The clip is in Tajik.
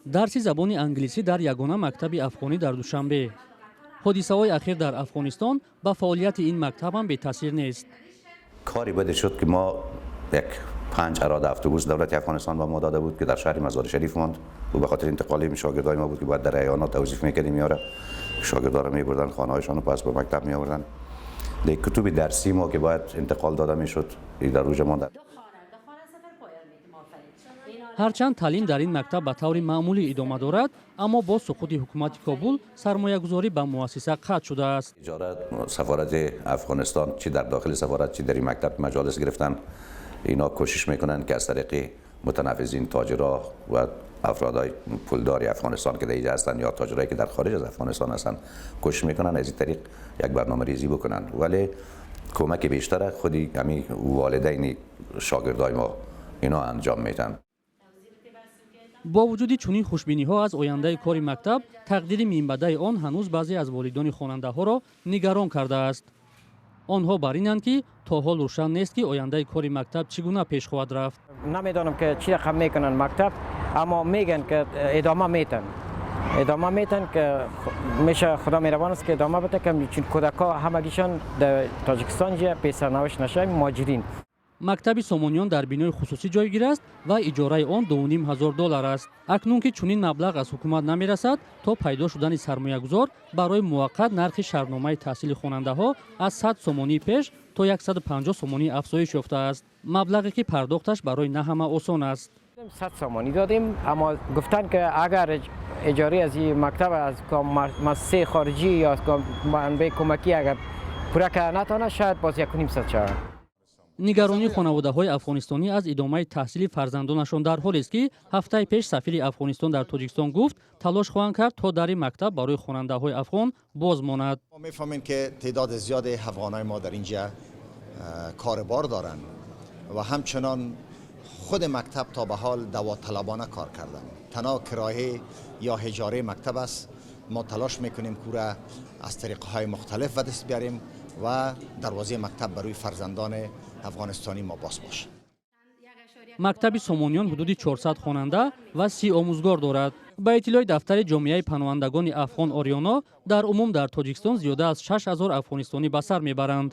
дарси забони англисӣ дар ягона мактаби афғонӣ дар Душанбе. ҳодисаҳои ахир дар Афғонистон ба фаъолияти ин мактаб ҳам бетаъсир нест. کاری بده شد که ما یک 5 اراده اتوبوس دولت افغانستان به ما داده بود که در شهر مزار شریف ماند و به خاطر انتقال شاگردای ما بود که باید در ایوانات توظیف میکردیم میاره شاگردا رو میبردن خانه‌هایشان رو پس به مکتب میآوردن دیگه کتب درسی ما که باید انتقال داده میشد در روز ماند. ҳарчанд таълим дар ин мактаб ба таври маъмулӣ идома дорад, аммо бо суқути ҳукумати Кобул сармоягузорӣ ба муассиса қатъ шудааст. اجاره سفارت افغانستان چی در داخل سفارت چی در این مکتب مجالس گرفتن اینا کوشش میکنن که از طریق متنفذین تاجرها و افرادای پولدار افغانستان که در اینجا هستن یا تاجرایی که در خارج از افغانستان هستن کوشش میکنن از این طریق یک برنامه ریزی بکنن ولی کمک بیشتر خودی همین والدین شاگردای ما اینا انجام میدن. бо вуҷуди чунин хушбиниҳо аз ояндаи кори мактаб тақдири минбаъдаи он ҳанӯз баъзе аз волидони хонандаҳоро нигарон кардааст. онҳо бар инанд ки то ҳол рӯшан нест ки ояндаи кори мактаб чӣ гуна пеш хоҳад рафт. намедонам ки чӣ рақам мекунанд мактаб, аммо мегӯянд ки идома метан ки меша худо меравон аст ки идома буда ки чун кӯдакҳо ҳамагишон дар тоҷикистон ҷа песарнавишт нашаванд муҳоҷирин. мактаби Сомониён дар бинои хусусӣ ҷойгир аст ва иҷораи он $2,500 аст. акнун ки чунин маблағ аз ҳукумат намерасад, то пайдо шудани сармоягузор барои муваққат нархи шаҳрномаи таҳсили хонандаҳо аз 100 сомонӣ пеш то 150 сомонӣ афзоиш ёфтааст. маблағе ки пардохташ барои на ҳама осон аст. 100 сомонӣ додем, аммо гуфтанд ки агар иҷораи аз ин мактаб аз муассисаи хориҷӣ ё манбаи кӯмакӣ агар пурра карда натавонад шояд боз 1,5 шавад. нигаронии хонаводаҳои афғонистонӣ аз идомаи таҳсили фарзандонашон дар ҳолест ки ҳафтаи пеш сафири Афғонистон дар Тоҷикистон гуфт талош хоҳанд кард то дари мактаб барои хонандаҳои афғон боз монад. ما می‌فهمیم که تعداد زیاد افغانای ما در اینجا کار بار دارند و همچنان خود مکتب تا به حال داوطلبانه کار کردن. تنها کرایه یا اجاره مکتب است. ما تلاش میکنیم که را از طریق‌های مختلف به دست بیاریم و دروازه مکتب برای فرزندان افغانستانی ما باز باشه. мактаби Сомониён ҳудуди 400 хонанда ва 30 омӯзгор дорад. ба иттилои дафтари ҷомеаи паноҳандагони афғон ориёно дар умум дар Тоҷикистон зиёда аз 6000 афғонистонӣ ба сар мебаранд.